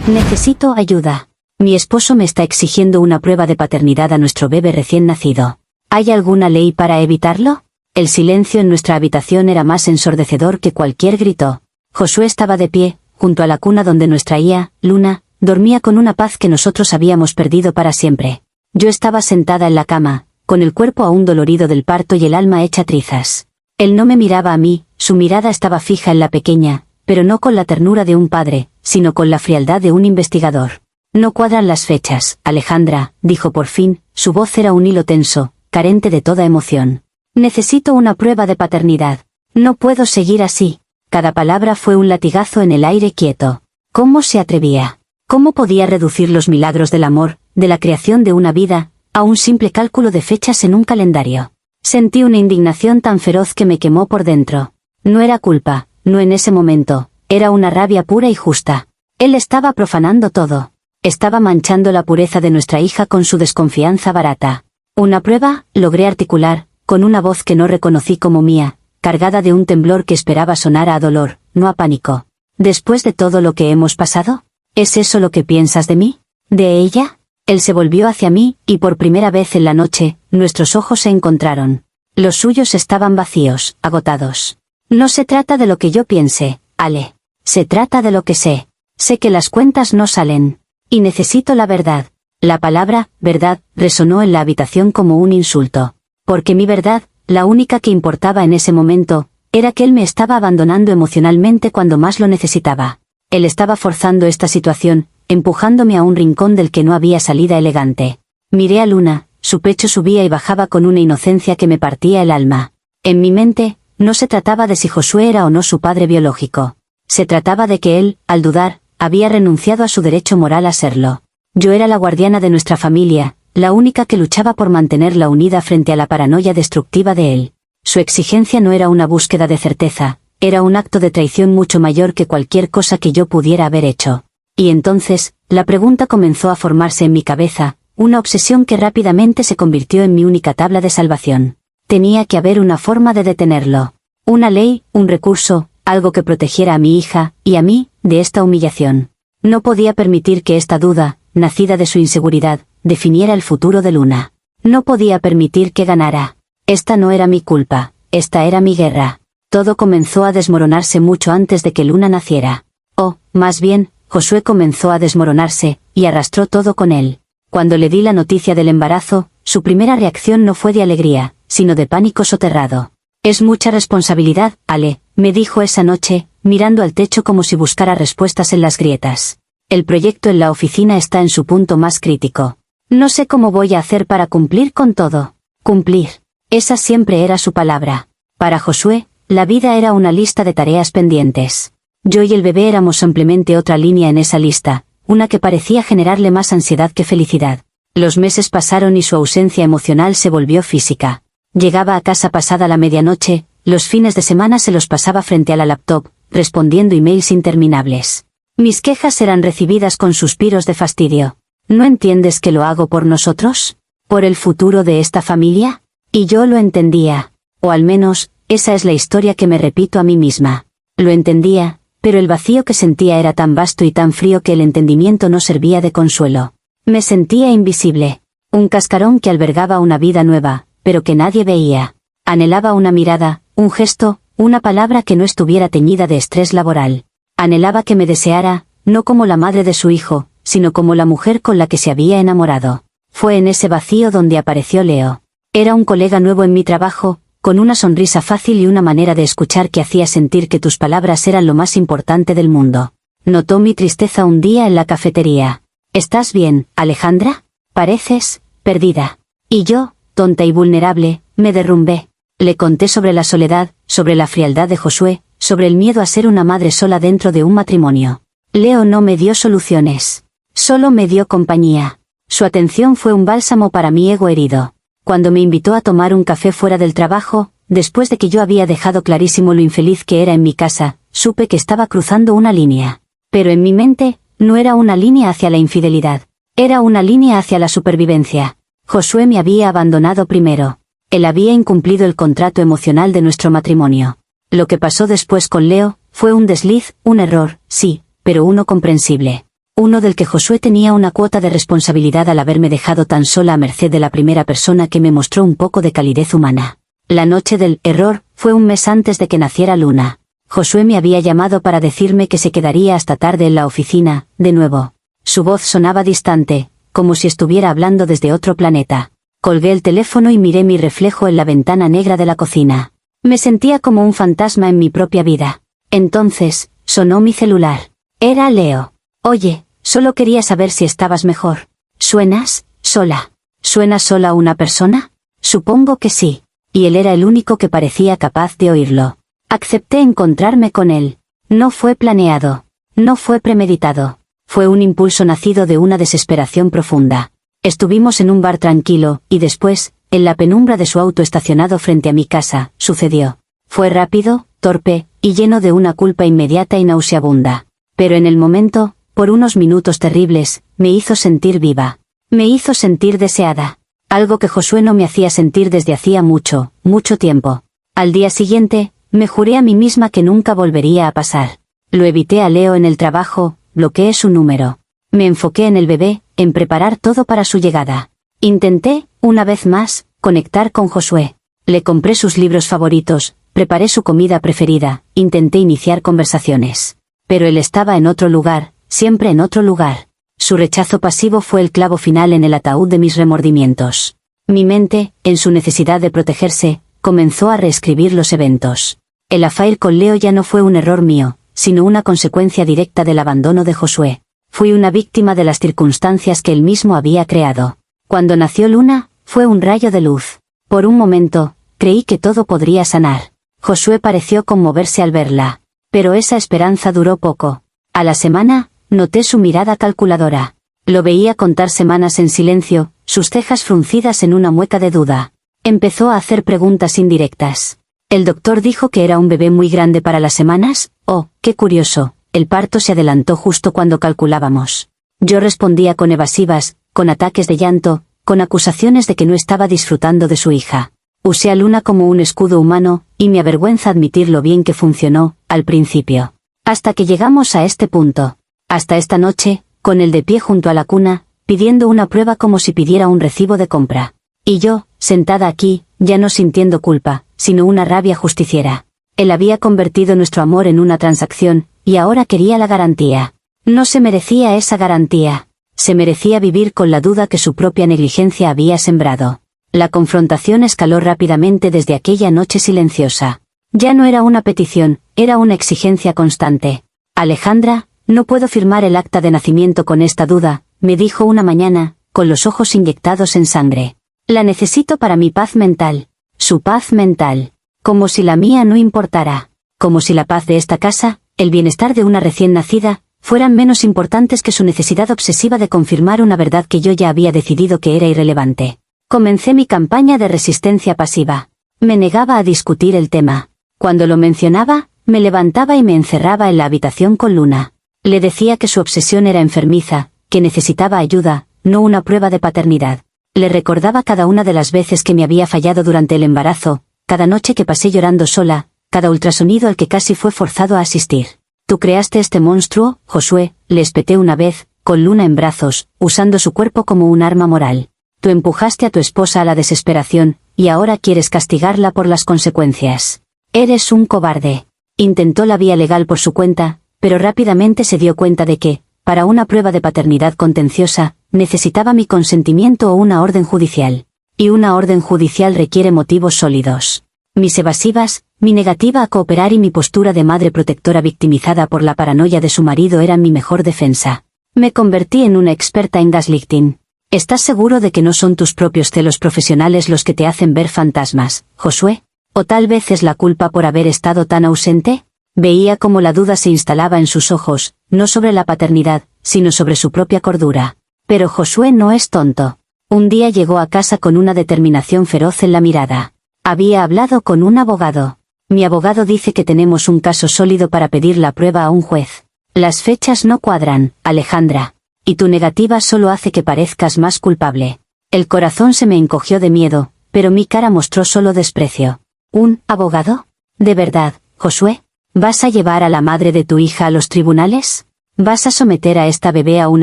Necesito ayuda. Mi esposo me está exigiendo una prueba de paternidad a nuestro bebé recién nacido. ¿Hay alguna ley para evitarlo? El silencio en nuestra habitación era más ensordecedor que cualquier grito. Josué estaba de pie, junto a la cuna donde nuestra hija, Luna, dormía con una paz que nosotros habíamos perdido para siempre. Yo estaba sentada en la cama, con el cuerpo aún dolorido del parto y el alma hecha trizas. Él no me miraba a mí, su mirada estaba fija en la pequeña, pero no con la ternura de un padre, sino con la frialdad de un investigador. No cuadran las fechas, Alejandra, dijo por fin, su voz era un hilo tenso, carente de toda emoción. Necesito una prueba de paternidad. No puedo seguir así. Cada palabra fue un latigazo en el aire quieto. ¿Cómo se atrevía? ¿Cómo podía reducir los milagros del amor, de la creación de una vida, a un simple cálculo de fechas en un calendario? Sentí una indignación tan feroz que me quemó por dentro. No era culpa, no en ese momento, era una rabia pura y justa. Él estaba profanando todo. Estaba manchando la pureza de nuestra hija con su desconfianza barata. Una prueba, logré articular, con una voz que no reconocí como mía, cargada de un temblor que esperaba sonara a dolor, no a pánico. ¿Después de todo lo que hemos pasado? ¿Es eso lo que piensas de mí? ¿De ella? Él se volvió hacia mí, y por primera vez en la noche, nuestros ojos se encontraron. Los suyos estaban vacíos, agotados. No se trata de lo que yo piense, Ale. Se trata de lo que sé. Sé que las cuentas no salen. Y necesito la verdad. La palabra, verdad, resonó en la habitación como un insulto. Porque mi verdad, la única que importaba en ese momento, era que él me estaba abandonando emocionalmente cuando más lo necesitaba. Él estaba forzando esta situación, empujándome a un rincón del que no había salida elegante. Miré a Luna, su pecho subía y bajaba con una inocencia que me partía el alma. En mi mente, no se trataba de si Josué era o no su padre biológico. Se trataba de que él, al dudar, había renunciado a su derecho moral a serlo. Yo era la guardiana de nuestra familia, la única que luchaba por mantenerla unida frente a la paranoia destructiva de él. Su exigencia no era una búsqueda de certeza, era un acto de traición mucho mayor que cualquier cosa que yo pudiera haber hecho. Y entonces, la pregunta comenzó a formarse en mi cabeza, una obsesión que rápidamente se convirtió en mi única tabla de salvación. Tenía que haber una forma de detenerlo. Una ley, un recurso, algo que protegiera a mi hija, y a mí, de esta humillación. No podía permitir que esta duda, nacida de su inseguridad, definiera el futuro de Luna. No podía permitir que ganara. Esta no era mi culpa, esta era mi guerra. Todo comenzó a desmoronarse mucho antes de que Luna naciera. O, más bien, Josué comenzó a desmoronarse, y arrastró todo con él. Cuando le di la noticia del embarazo, su primera reacción no fue de alegría, sino de pánico soterrado. Es mucha responsabilidad, Ale, me dijo esa noche, mirando al techo como si buscara respuestas en las grietas. El proyecto en la oficina está en su punto más crítico. No sé cómo voy a hacer para cumplir con todo. Cumplir. Esa siempre era su palabra. Para Josué, la vida era una lista de tareas pendientes. Yo y el bebé éramos simplemente otra línea en esa lista, una que parecía generarle más ansiedad que felicidad. Los meses pasaron y su ausencia emocional se volvió física. Llegaba a casa pasada la medianoche, los fines de semana se los pasaba frente a la laptop, respondiendo emails interminables. Mis quejas eran recibidas con suspiros de fastidio. ¿No entiendes que lo hago por nosotros? ¿Por el futuro de esta familia? Y yo lo entendía. O al menos, esa es la historia que me repito a mí misma. Lo entendía, pero el vacío que sentía era tan vasto y tan frío que el entendimiento no servía de consuelo. Me sentía invisible. Un cascarón que albergaba una vida nueva, pero que nadie veía. Anhelaba una mirada, un gesto, una palabra que no estuviera teñida de estrés laboral. Anhelaba que me deseara, no como la madre de su hijo, sino como la mujer con la que se había enamorado. Fue en ese vacío donde apareció Leo. Era un colega nuevo en mi trabajo, con una sonrisa fácil y una manera de escuchar que hacía sentir que tus palabras eran lo más importante del mundo. Notó mi tristeza un día en la cafetería. ¿Estás bien, Alejandra? Pareces perdida. Y yo, tonta y vulnerable, me derrumbé. Le conté sobre la soledad, sobre la frialdad de Josué, sobre el miedo a ser una madre sola dentro de un matrimonio. Leo no me dio soluciones. Solo me dio compañía. Su atención fue un bálsamo para mi ego herido. Cuando me invitó a tomar un café fuera del trabajo, después de que yo había dejado clarísimo lo infeliz que era en mi casa, supe que estaba cruzando una línea. Pero en mi mente, no era una línea hacia la infidelidad. Era una línea hacia la supervivencia. Josué me había abandonado primero. Él había incumplido el contrato emocional de nuestro matrimonio. Lo que pasó después con Leo, fue un desliz, un error, sí, pero uno comprensible. Uno del que Josué tenía una cuota de responsabilidad al haberme dejado tan sola a merced de la primera persona que me mostró un poco de calidez humana. La noche del error fue un mes antes de que naciera Luna. Josué me había llamado para decirme que se quedaría hasta tarde en la oficina, de nuevo. Su voz sonaba distante, como si estuviera hablando desde otro planeta. Colgué el teléfono y miré mi reflejo en la ventana negra de la cocina. Me sentía como un fantasma en mi propia vida. Entonces, sonó mi celular. Era Leo. Oye, solo quería saber si estabas mejor. ¿Suenas sola? ¿Suena sola una persona? Supongo que sí. Y él era el único que parecía capaz de oírlo. Acepté encontrarme con él. No fue planeado. No fue premeditado. Fue un impulso nacido de una desesperación profunda. Estuvimos en un bar tranquilo, y después, en la penumbra de su auto estacionado frente a mi casa, sucedió. Fue rápido, torpe, y lleno de una culpa inmediata y nauseabunda. Pero en el momento, por unos minutos terribles, me hizo sentir viva. Me hizo sentir deseada. Algo que Josué no me hacía sentir desde hacía mucho, mucho tiempo. Al día siguiente, me juré a mí misma que nunca volvería a pasar. Lo evité a Leo en el trabajo, bloqueé su número. Me enfoqué en el bebé, en preparar todo para su llegada. Intenté, una vez más, conectar con Josué. Le compré sus libros favoritos, preparé su comida preferida, intenté iniciar conversaciones. Pero él estaba en otro lugar, siempre en otro lugar. Su rechazo pasivo fue el clavo final en el ataúd de mis remordimientos. Mi mente, en su necesidad de protegerse, comenzó a reescribir los eventos. El affair con Leo ya no fue un error mío, sino una consecuencia directa del abandono de Josué. Fui una víctima de las circunstancias que él mismo había creado. Cuando nació Luna, fue un rayo de luz. Por un momento, creí que todo podría sanar. Josué pareció conmoverse al verla. Pero esa esperanza duró poco. A la semana, noté su mirada calculadora. Lo veía contar semanas en silencio, sus cejas fruncidas en una mueca de duda. Empezó a hacer preguntas indirectas. ¿El doctor dijo que era un bebé muy grande para las semanas? Oh, qué curioso. El parto se adelantó justo cuando calculábamos. Yo respondía con evasivas, con ataques de llanto, con acusaciones de que no estaba disfrutando de su hija. Usé a Luna como un escudo humano, y me avergüenza admitir lo bien que funcionó, al principio. Hasta que llegamos a este punto. Hasta esta noche, con él de pie junto a la cuna, pidiendo una prueba como si pidiera un recibo de compra. Y yo, sentada aquí, ya no sintiendo culpa, sino una rabia justiciera. Él había convertido nuestro amor en una transacción, y ahora quería la garantía. No se merecía esa garantía. Se merecía vivir con la duda que su propia negligencia había sembrado. La confrontación escaló rápidamente desde aquella noche silenciosa. Ya no era una petición, era una exigencia constante. Alejandra, no puedo firmar el acta de nacimiento con esta duda, me dijo una mañana, con los ojos inyectados en sangre. La necesito para mi paz mental. Su paz mental. Como si la mía no importara. Como si la paz de esta casa, el bienestar de una recién nacida, fueran menos importantes que su necesidad obsesiva de confirmar una verdad que yo ya había decidido que era irrelevante. Comencé mi campaña de resistencia pasiva. Me negaba a discutir el tema. Cuando lo mencionaba, me levantaba y me encerraba en la habitación con Luna. Le decía que su obsesión era enfermiza, que necesitaba ayuda, no una prueba de paternidad. Le recordaba cada una de las veces que me había fallado durante el embarazo, cada noche que pasé llorando sola, cada ultrasonido al que casi fue forzado a asistir. Tú creaste este monstruo, Josué, le espeté una vez, con Luna en brazos, usando su cuerpo como un arma moral. Tú empujaste a tu esposa a la desesperación, y ahora quieres castigarla por las consecuencias. Eres un cobarde. Intentó la vía legal por su cuenta, pero rápidamente se dio cuenta de que, para una prueba de paternidad contenciosa, necesitaba mi consentimiento o una orden judicial. Y una orden judicial requiere motivos sólidos. Mis evasivas, mi negativa a cooperar y mi postura de madre protectora victimizada por la paranoia de su marido eran mi mejor defensa. Me convertí en una experta en gaslighting. ¿Estás seguro de que no son tus propios celos profesionales los que te hacen ver fantasmas, Josué? ¿O tal vez es la culpa por haber estado tan ausente? Veía cómo la duda se instalaba en sus ojos, no sobre la paternidad, sino sobre su propia cordura. Pero Josué no es tonto. Un día llegó a casa con una determinación feroz en la mirada. Había hablado con un abogado. Mi abogado dice que tenemos un caso sólido para pedir la prueba a un juez. Las fechas no cuadran, Alejandra. Y tu negativa solo hace que parezcas más culpable. El corazón se me encogió de miedo, pero mi cara mostró solo desprecio. ¿Un abogado? ¿De verdad, Josué? ¿Vas a llevar a la madre de tu hija a los tribunales? ¿Vas a someter a esta bebé a un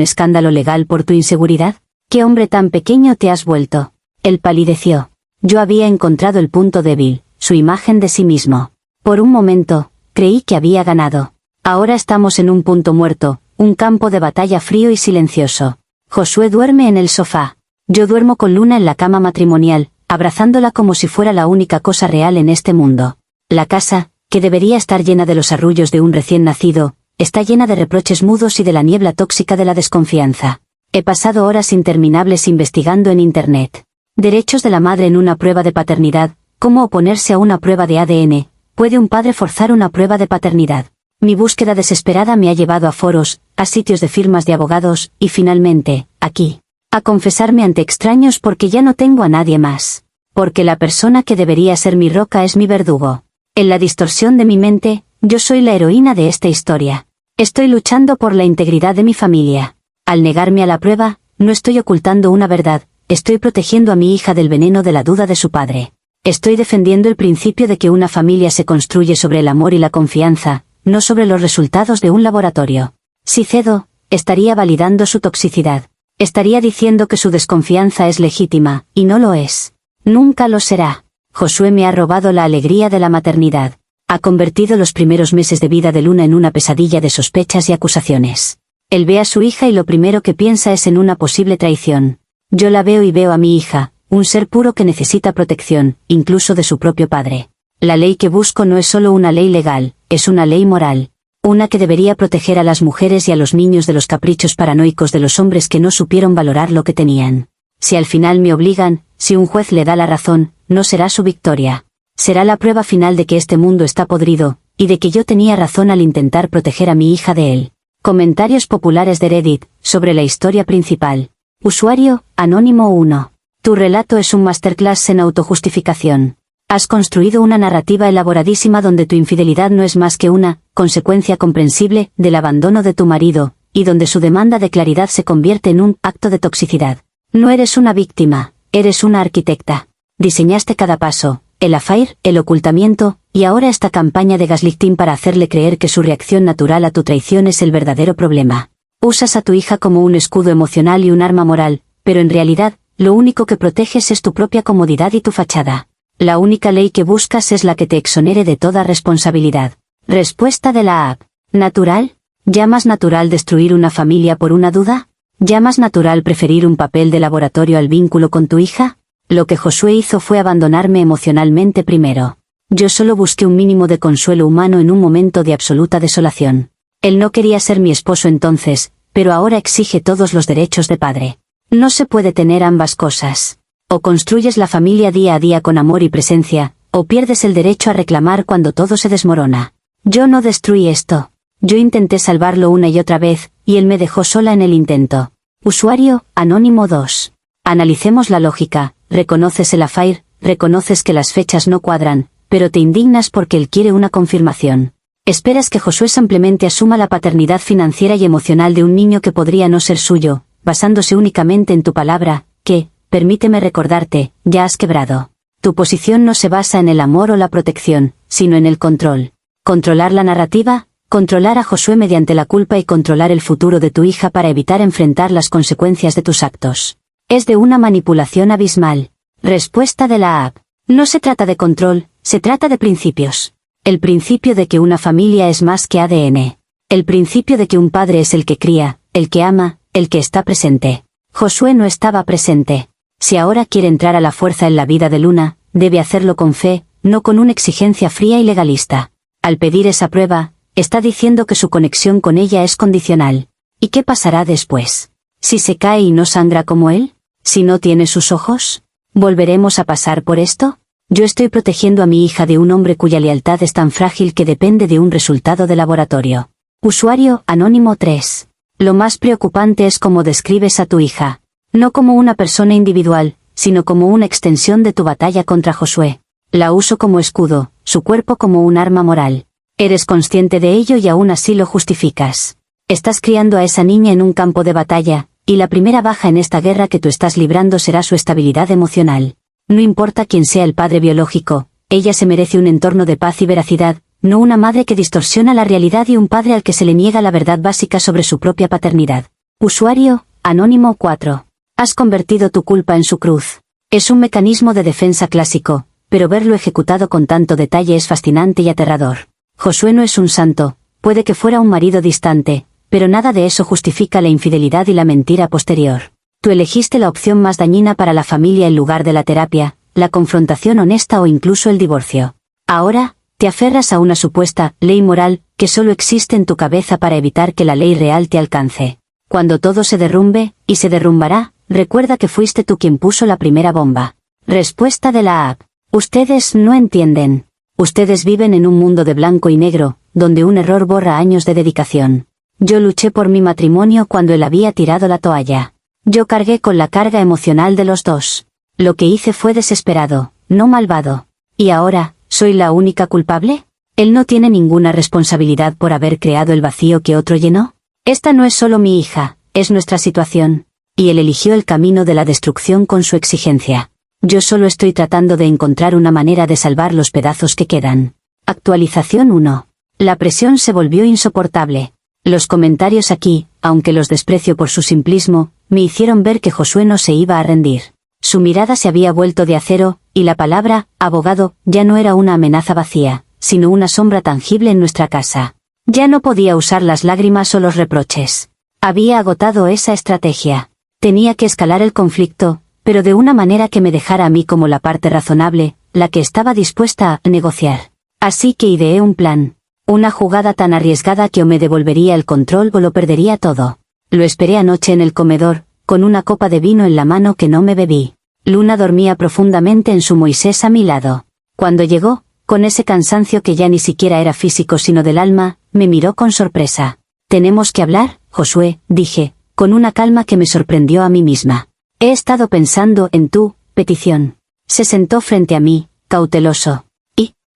escándalo legal por tu inseguridad? ¿Qué hombre tan pequeño te has vuelto? Él palideció. Yo había encontrado el punto débil, su imagen de sí mismo. Por un momento, creí que había ganado. Ahora estamos en un punto muerto, un campo de batalla frío y silencioso. Josué duerme en el sofá. Yo duermo con Luna en la cama matrimonial, abrazándola como si fuera la única cosa real en este mundo. La casa, que debería estar llena de los arrullos de un recién nacido, está llena de reproches mudos y de la niebla tóxica de la desconfianza. He pasado horas interminables investigando en Internet. Derechos de la madre en una prueba de paternidad, cómo oponerse a una prueba de ADN, ¿puede un padre forzar una prueba de paternidad? Mi búsqueda desesperada me ha llevado a foros, a sitios de firmas de abogados, y finalmente, aquí. A confesarme ante extraños porque ya no tengo a nadie más. Porque la persona que debería ser mi roca es mi verdugo. En la distorsión de mi mente, yo soy la heroína de esta historia. Estoy luchando por la integridad de mi familia. Al negarme a la prueba, no estoy ocultando una verdad, estoy protegiendo a mi hija del veneno de la duda de su padre. Estoy defendiendo el principio de que una familia se construye sobre el amor y la confianza, no sobre los resultados de un laboratorio. Si cedo, estaría validando su toxicidad. Estaría diciendo que su desconfianza es legítima, y no lo es. Nunca lo será. Josué me ha robado la alegría de la maternidad. Ha convertido los primeros meses de vida de Luna en una pesadilla de sospechas y acusaciones. Él ve a su hija y lo primero que piensa es en una posible traición. Yo la veo y veo a mi hija, un ser puro que necesita protección, incluso de su propio padre. La ley que busco no es solo una ley legal, es una ley moral. Una que debería proteger a las mujeres y a los niños de los caprichos paranoicos de los hombres que no supieron valorar lo que tenían. Si al final me obligan, si un juez le da la razón, no será su victoria. Será la prueba final de que este mundo está podrido, y de que yo tenía razón al intentar proteger a mi hija de él. Comentarios populares de Reddit, sobre la historia principal. Usuario, Anónimo 1. Tu relato es un masterclass en autojustificación. Has construido una narrativa elaboradísima donde tu infidelidad no es más que una consecuencia comprensible del abandono de tu marido, y donde su demanda de claridad se convierte en un acto de toxicidad. No eres una víctima, eres una arquitecta. Diseñaste cada paso, el affair, el ocultamiento, y ahora esta campaña de gaslighting para hacerle creer que su reacción natural a tu traición es el verdadero problema. Usas a tu hija como un escudo emocional y un arma moral, pero en realidad, lo único que proteges es tu propia comodidad y tu fachada. La única ley que buscas es la que te exonere de toda responsabilidad. Respuesta de la app. ¿Natural? ¿Llamas natural destruir una familia por una duda? ¿Llamas natural preferir un papel de laboratorio al vínculo con tu hija? Lo que Josué hizo fue abandonarme emocionalmente primero. Yo solo busqué un mínimo de consuelo humano en un momento de absoluta desolación. Él no quería ser mi esposo entonces, pero ahora exige todos los derechos de padre. No se puede tener ambas cosas. O construyes la familia día a día con amor y presencia, o pierdes el derecho a reclamar cuando todo se desmorona. Yo no destruí esto. Yo intenté salvarlo una y otra vez, y él me dejó sola en el intento. Usuario, Anónimo 2. Analicemos la lógica, reconoces el affair, reconoces que las fechas no cuadran, pero te indignas porque él quiere una confirmación. Esperas que Josué simplemente asuma la paternidad financiera y emocional de un niño que podría no ser suyo, basándose únicamente en tu palabra, que, permíteme recordarte, ya has quebrado. Tu posición no se basa en el amor o la protección, sino en el control. Controlar la narrativa, controlar a Josué mediante la culpa y controlar el futuro de tu hija para evitar enfrentar las consecuencias de tus actos. Es de una manipulación abismal. Respuesta de la app. No se trata de control, se trata de principios. El principio de que una familia es más que ADN. El principio de que un padre es el que cría, el que ama, el que está presente. Josué no estaba presente. Si ahora quiere entrar a la fuerza en la vida de Luna, debe hacerlo con fe, no con una exigencia fría y legalista. Al pedir esa prueba, está diciendo que su conexión con ella es condicional. ¿Y qué pasará después? ¿Si se cae y no sangra como él? ¿Si no tiene sus ojos? ¿Volveremos a pasar por esto? Yo estoy protegiendo a mi hija de un hombre cuya lealtad es tan frágil que depende de un resultado de laboratorio. Usuario, Anónimo 3. Lo más preocupante es cómo describes a tu hija. No como una persona individual, sino como una extensión de tu batalla contra Josué. La uso como escudo, su cuerpo como un arma moral. Eres consciente de ello y aún así lo justificas. Estás criando a esa niña en un campo de batalla, y la primera baja en esta guerra que tú estás librando será su estabilidad emocional. No importa quién sea el padre biológico, ella se merece un entorno de paz y veracidad, no una madre que distorsiona la realidad y un padre al que se le niega la verdad básica sobre su propia paternidad. Usuario, Anónimo 4. Has convertido tu culpa en su cruz. Es un mecanismo de defensa clásico, pero verlo ejecutado con tanto detalle es fascinante y aterrador. Josué no es un santo, puede que fuera un marido distante, pero nada de eso justifica la infidelidad y la mentira posterior. Tú elegiste la opción más dañina para la familia en lugar de la terapia, la confrontación honesta o incluso el divorcio. Ahora, te aferras a una supuesta ley moral que solo existe en tu cabeza para evitar que la ley real te alcance. Cuando todo se derrumbe, y se derrumbará, recuerda que fuiste tú quien puso la primera bomba. Respuesta de la app. Ustedes no entienden. Ustedes viven en un mundo de blanco y negro, donde un error borra años de dedicación. Yo luché por mi matrimonio cuando él había tirado la toalla. Yo cargué con la carga emocional de los dos. Lo que hice fue desesperado, no malvado. ¿Y ahora, soy la única culpable? ¿Él no tiene ninguna responsabilidad por haber creado el vacío que otro llenó? Esta no es solo mi hija, es nuestra situación. Y él eligió el camino de la destrucción con su exigencia. Yo solo estoy tratando de encontrar una manera de salvar los pedazos que quedan. Actualización 1. La presión se volvió insoportable. Los comentarios aquí, aunque los desprecio por su simplismo, me hicieron ver que Josué no se iba a rendir. Su mirada se había vuelto de acero, y la palabra, abogado, ya no era una amenaza vacía, sino una sombra tangible en nuestra casa. Ya no podía usar las lágrimas o los reproches. Había agotado esa estrategia. Tenía que escalar el conflicto, pero de una manera que me dejara a mí como la parte razonable, la que estaba dispuesta a negociar. Así que ideé un plan. Una jugada tan arriesgada que o me devolvería el control o lo perdería todo. Lo esperé anoche en el comedor, con una copa de vino en la mano que no me bebí. Luna dormía profundamente en su Moisés a mi lado. Cuando llegó, con ese cansancio que ya ni siquiera era físico sino del alma, me miró con sorpresa. «Tenemos que hablar, Josué», dije, con una calma que me sorprendió a mí misma. «He estado pensando en tu petición». Se sentó frente a mí, cauteloso.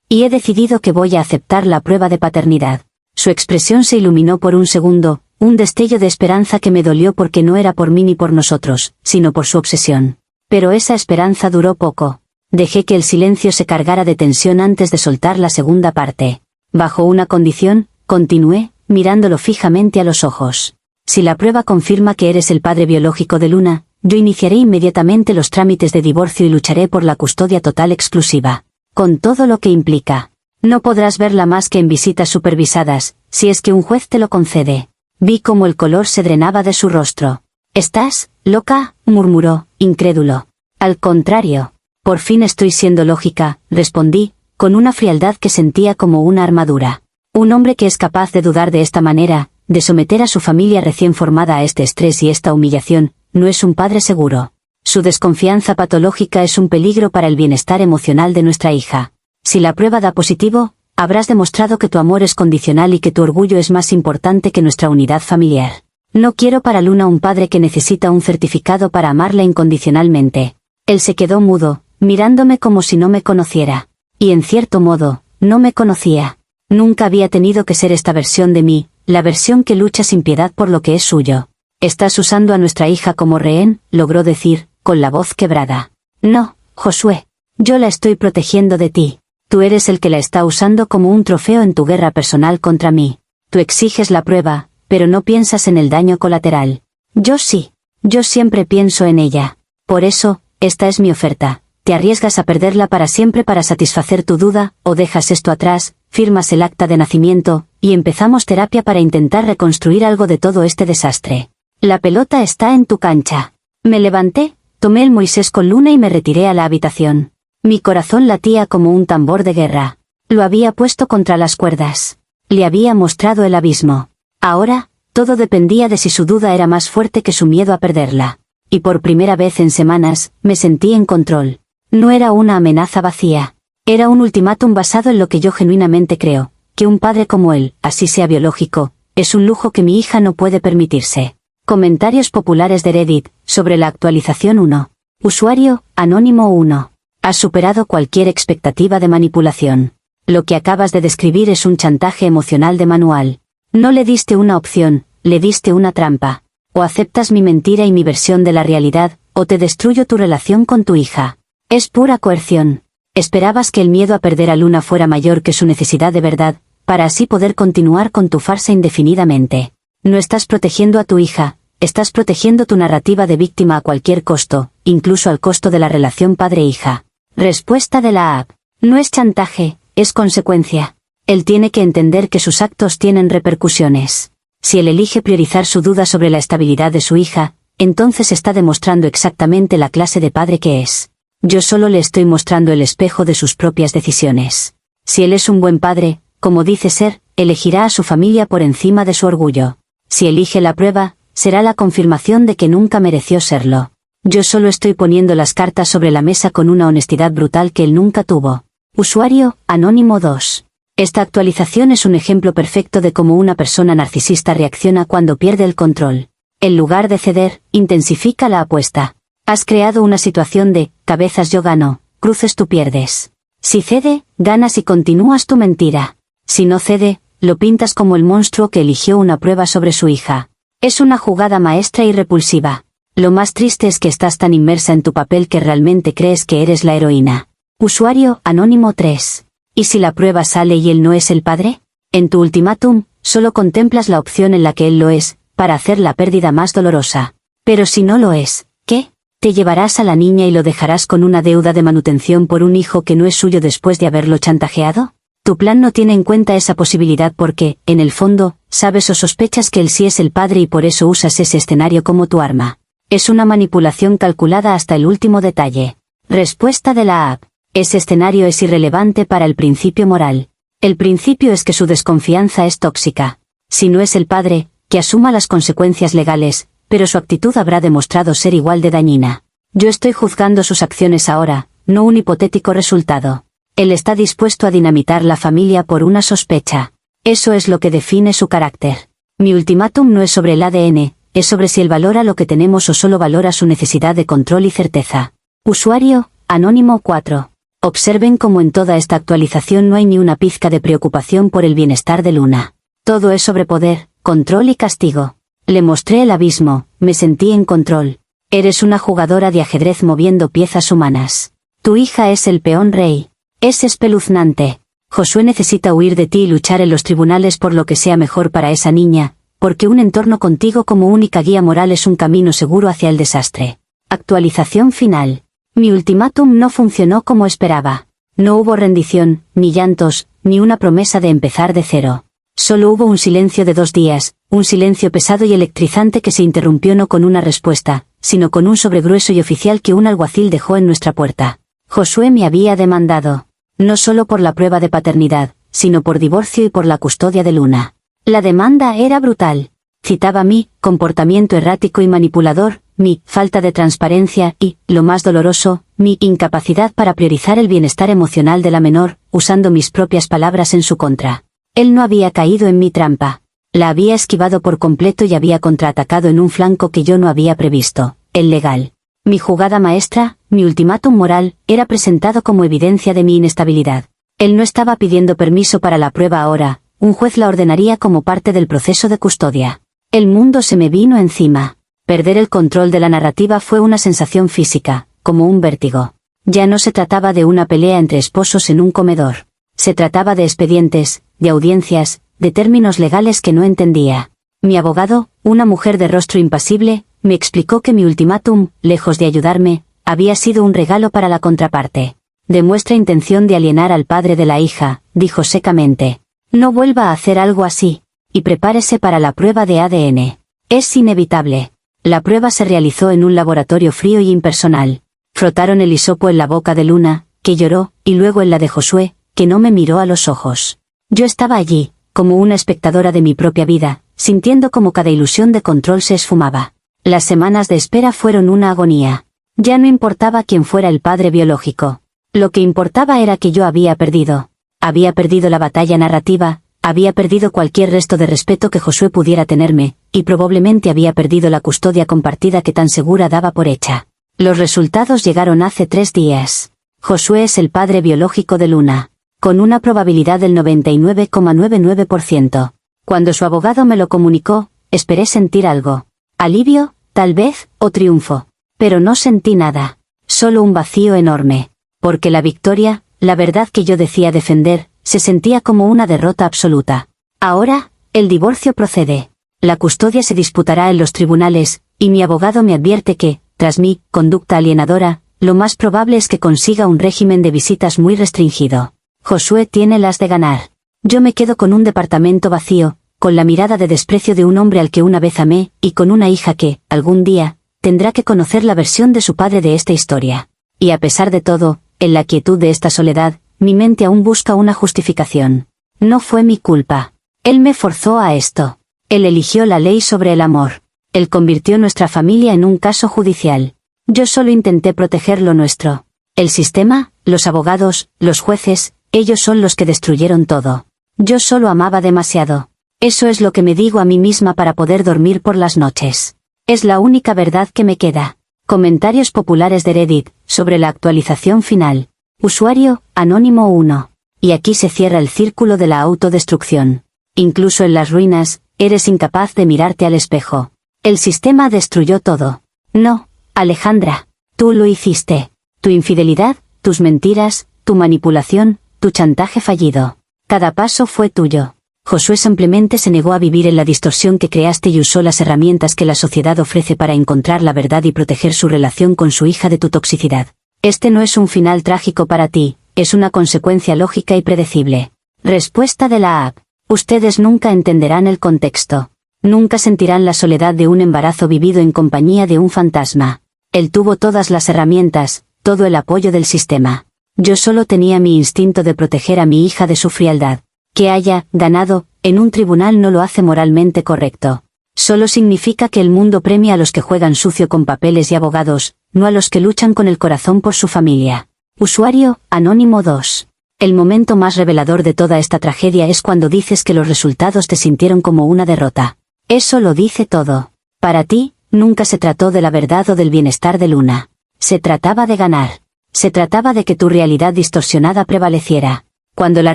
Y he decidido que voy a aceptar la prueba de paternidad. Su expresión se iluminó por un segundo, un destello de esperanza que me dolió porque no era por mí ni por nosotros, sino por su obsesión. Pero esa esperanza duró poco. Dejé que el silencio se cargara de tensión antes de soltar la segunda parte. Bajo una condición, continué, mirándolo fijamente a los ojos. Si la prueba confirma que eres el padre biológico de Luna, yo iniciaré inmediatamente los trámites de divorcio y lucharé por la custodia total exclusiva. Con todo lo que implica. No podrás verla más que en visitas supervisadas, si es que un juez te lo concede. Vi cómo el color se drenaba de su rostro. «¿Estás loca?», murmuró, incrédulo. «Al contrario. Por fin estoy siendo lógica», respondí, con una frialdad que sentía como una armadura. Un hombre que es capaz de dudar de esta manera, de someter a su familia recién formada a este estrés y esta humillación, no es un padre seguro. Su desconfianza patológica es un peligro para el bienestar emocional de nuestra hija. Si la prueba da positivo, habrás demostrado que tu amor es condicional y que tu orgullo es más importante que nuestra unidad familiar. No quiero para Luna un padre que necesita un certificado para amarla incondicionalmente. Él se quedó mudo, mirándome como si no me conociera. Y en cierto modo, no me conocía. Nunca había tenido que ser esta versión de mí, la versión que lucha sin piedad por lo que es suyo. «Estás usando a nuestra hija como rehén», logró decir, con la voz quebrada. «No, Josué. Yo la estoy protegiendo de ti. Tú eres el que la está usando como un trofeo en tu guerra personal contra mí. Tú exiges la prueba, pero no piensas en el daño colateral. Yo sí. Yo siempre pienso en ella. Por eso, esta es mi oferta. Te arriesgas a perderla para siempre para satisfacer tu duda, o dejas esto atrás, firmas el acta de nacimiento, y empezamos terapia para intentar reconstruir algo de todo este desastre. La pelota está en tu cancha». Me levanté, tomé el Moisés con Luna y me retiré a la habitación. Mi corazón latía como un tambor de guerra. Lo había puesto contra las cuerdas. Le había mostrado el abismo. Ahora, todo dependía de si su duda era más fuerte que su miedo a perderla. Y por primera vez en semanas, me sentí en control. No era una amenaza vacía. Era un ultimátum basado en lo que yo genuinamente creo, que un padre como él, así sea biológico, es un lujo que mi hija no puede permitirse. Comentarios populares de Reddit, sobre la actualización 1. Usuario, Anónimo 1. Has superado cualquier expectativa de manipulación. Lo que acabas de describir es un chantaje emocional de manual. No le diste una opción, le diste una trampa. O aceptas mi mentira y mi versión de la realidad, o te destruyo tu relación con tu hija. Es pura coerción. Esperabas que el miedo a perder a Luna fuera mayor que su necesidad de verdad, para así poder continuar con tu farsa indefinidamente. No estás protegiendo a tu hija, estás protegiendo tu narrativa de víctima a cualquier costo, incluso al costo de la relación padre-hija. Respuesta de la app. No es chantaje, es consecuencia. Él tiene que entender que sus actos tienen repercusiones. Si él elige priorizar su duda sobre la estabilidad de su hija, entonces está demostrando exactamente la clase de padre que es. Yo solo le estoy mostrando el espejo de sus propias decisiones. Si él es un buen padre, como dice ser, elegirá a su familia por encima de su orgullo. Si elige la prueba, será la confirmación de que nunca mereció serlo. Yo solo estoy poniendo las cartas sobre la mesa con una honestidad brutal que él nunca tuvo. Usuario, Anónimo 2. Esta actualización es un ejemplo perfecto de cómo una persona narcisista reacciona cuando pierde el control. En lugar de ceder, intensifica la apuesta. Has creado una situación de, cabezas yo gano, cruces tú pierdes. Si cede, ganas y continúas tu mentira. Si no cede, lo pintas como el monstruo que eligió una prueba sobre su hija. Es una jugada maestra y repulsiva. Lo más triste es que estás tan inmersa en tu papel que realmente crees que eres la heroína. Usuario, Anónimo 3. ¿Y si la prueba sale y él no es el padre? En tu ultimátum, solo contemplas la opción en la que él lo es, para hacer la pérdida más dolorosa. Pero si no lo es, ¿qué? ¿Te llevarás a la niña y lo dejarás con una deuda de manutención por un hijo que no es suyo después de haberlo chantajeado? Tu plan no tiene en cuenta esa posibilidad porque, en el fondo, sabes o sospechas que él sí es el padre y por eso usas ese escenario como tu arma. Es una manipulación calculada hasta el último detalle. Respuesta de la app. Ese escenario es irrelevante para el principio moral. El principio es que su desconfianza es tóxica. Si no es el padre, que asuma las consecuencias legales, pero su actitud habrá demostrado ser igual de dañina. Yo estoy juzgando sus acciones ahora, no un hipotético resultado. Él está dispuesto a dinamitar la familia por una sospecha. Eso es lo que define su carácter. Mi ultimátum no es sobre el ADN, es sobre si él valora lo que tenemos o solo valora su necesidad de control y certeza. Usuario, Anónimo 4. Observen cómo en toda esta actualización no hay ni una pizca de preocupación por el bienestar de Luna. Todo es sobre poder, control y castigo. Le mostré el abismo, me sentí en control. Eres una jugadora de ajedrez moviendo piezas humanas. Tu hija es el peón rey. Es espeluznante. Josué necesita huir de ti y luchar en los tribunales por lo que sea mejor para esa niña, porque un entorno contigo como única guía moral es un camino seguro hacia el desastre. Actualización final. Mi ultimátum no funcionó como esperaba. No hubo rendición, ni llantos, ni una promesa de empezar de cero. Solo hubo un silencio de 2 días, un silencio pesado y electrizante que se interrumpió no con una respuesta, sino con un sobregrueso y oficial que un alguacil dejó en nuestra puerta. Josué me había demandado. No solo por la prueba de paternidad, sino por divorcio y por la custodia de Luna. La demanda era brutal. Citaba mi comportamiento errático y manipulador, mi falta de transparencia y, lo más doloroso, mi incapacidad para priorizar el bienestar emocional de la menor, usando mis propias palabras en su contra. Él no había caído en mi trampa. La había esquivado por completo y había contraatacado en un flanco que yo no había previsto, el legal. Mi jugada maestra, mi ultimátum moral, era presentado como evidencia de mi inestabilidad. Él no estaba pidiendo permiso para la prueba ahora, un juez la ordenaría como parte del proceso de custodia. El mundo se me vino encima. Perder el control de la narrativa fue una sensación física, como un vértigo. Ya no se trataba de una pelea entre esposos en un comedor. Se trataba de expedientes, de audiencias, de términos legales que no entendía. Mi abogado, una mujer de rostro impasible, me explicó que mi ultimátum, lejos de ayudarme, había sido un regalo para la contraparte. Demuestra intención de alienar al padre de la hija, dijo secamente. No vuelva a hacer algo así, y prepárese para la prueba de ADN. Es inevitable. La prueba se realizó en un laboratorio frío y impersonal. Frotaron el hisopo en la boca de Luna, que lloró, y luego en la de Josué, que no me miró a los ojos. Yo estaba allí, como una espectadora de mi propia vida, sintiendo como cada ilusión de control se esfumaba. Las semanas de espera fueron una agonía. Ya no importaba quién fuera el padre biológico. Lo que importaba era que yo había perdido. Había perdido la batalla narrativa, había perdido cualquier resto de respeto que Josué pudiera tenerme, y probablemente había perdido la custodia compartida que tan segura daba por hecha. Los resultados llegaron hace 3 días. Josué es el padre biológico de Luna, con una probabilidad del 99,99%. Cuando su abogado me lo comunicó, esperé sentir algo. Alivio, tal vez, o triunfo. Pero no sentí nada. Solo un vacío enorme. Porque la victoria, la verdad que yo decía defender, Se sentía como una derrota absoluta. Ahora, el divorcio procede. La custodia se disputará en los tribunales, y mi abogado me advierte que, tras mi conducta alienadora, lo más probable es que consiga un régimen de visitas muy restringido. Josué tiene las de ganar. Yo me quedo con un departamento vacío, con la mirada de desprecio de un hombre al que una vez amé, y con una hija que, algún día, tendrá que conocer la versión de su padre de esta historia. Y a pesar de todo, en la quietud de esta soledad, mi mente aún busca una justificación. No fue mi culpa. Él me forzó a esto. Él eligió la ley sobre el amor. Él convirtió nuestra familia en un caso judicial. Yo solo intenté proteger lo nuestro. El sistema, los abogados, los jueces, ellos son los que destruyeron todo. Yo solo amaba demasiado. Eso es lo que me digo a mí misma para poder dormir por las noches. Es la única verdad que me queda. Comentarios populares de Reddit, sobre la actualización final. Usuario, Anónimo 1. Y aquí se cierra el círculo de la autodestrucción. Incluso en las ruinas, eres incapaz de mirarte al espejo. El sistema destruyó todo. No, Alejandra. Tú lo hiciste. Tu infidelidad, tus mentiras, tu manipulación, tu chantaje fallido. Cada paso fue tuyo. Josué simplemente se negó a vivir en la distorsión que creaste y usó las herramientas que la sociedad ofrece para encontrar la verdad y proteger su relación con su hija de tu toxicidad. Este no es un final trágico para ti, es una consecuencia lógica y predecible. Respuesta de la app. Ustedes nunca entenderán el contexto. Nunca sentirán la soledad de un embarazo vivido en compañía de un fantasma. Él tuvo todas las herramientas, todo el apoyo del sistema. Yo solo tenía mi instinto de proteger a mi hija de su frialdad. Que haya ganado en un tribunal no lo hace moralmente correcto. Solo significa que el mundo premia a los que juegan sucio con papeles y abogados, no a los que luchan con el corazón por su familia. Usuario, Anónimo 2. El momento más revelador de toda esta tragedia es cuando dices que los resultados te sintieron como una derrota. Eso lo dice todo. Para ti, nunca se trató de la verdad o del bienestar de Luna. Se trataba de ganar. Se trataba de que tu realidad distorsionada prevaleciera. Cuando la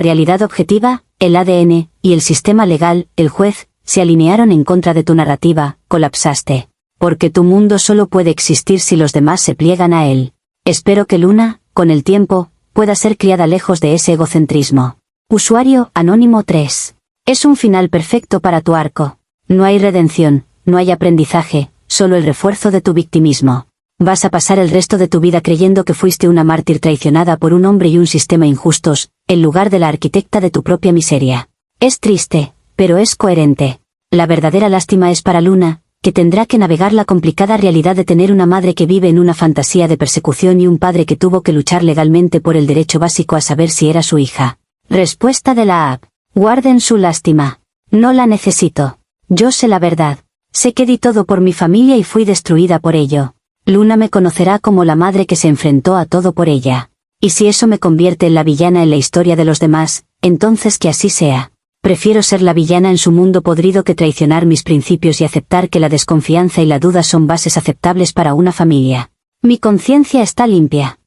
realidad objetiva, el ADN, y el sistema legal, el juez, se alinearon en contra de tu narrativa, colapsaste. Porque tu mundo solo puede existir si los demás se pliegan a él. Espero que Luna, con el tiempo, pueda ser criada lejos de ese egocentrismo. Usuario, Anónimo 3. Es un final perfecto para tu arco. No hay redención, no hay aprendizaje, solo el refuerzo de tu victimismo. Vas a pasar el resto de tu vida creyendo que fuiste una mártir traicionada por un hombre y un sistema injustos, en lugar de la arquitecta de tu propia miseria. Es triste, pero es coherente. La verdadera lástima es para Luna, que tendrá que navegar la complicada realidad de tener una madre que vive en una fantasía de persecución y un padre que tuvo que luchar legalmente por el derecho básico a saber si era su hija. Respuesta de la app. Guarden su lástima. No la necesito. Yo sé la verdad. Sé que di todo por mi familia y fui destruida por ello. Luna me conocerá como la madre que se enfrentó a todo por ella. Y si eso me convierte en la villana en la historia de los demás, entonces que así sea. Prefiero ser la villana en su mundo podrido que traicionar mis principios y aceptar que la desconfianza y la duda son bases aceptables para una familia. Mi conciencia está limpia.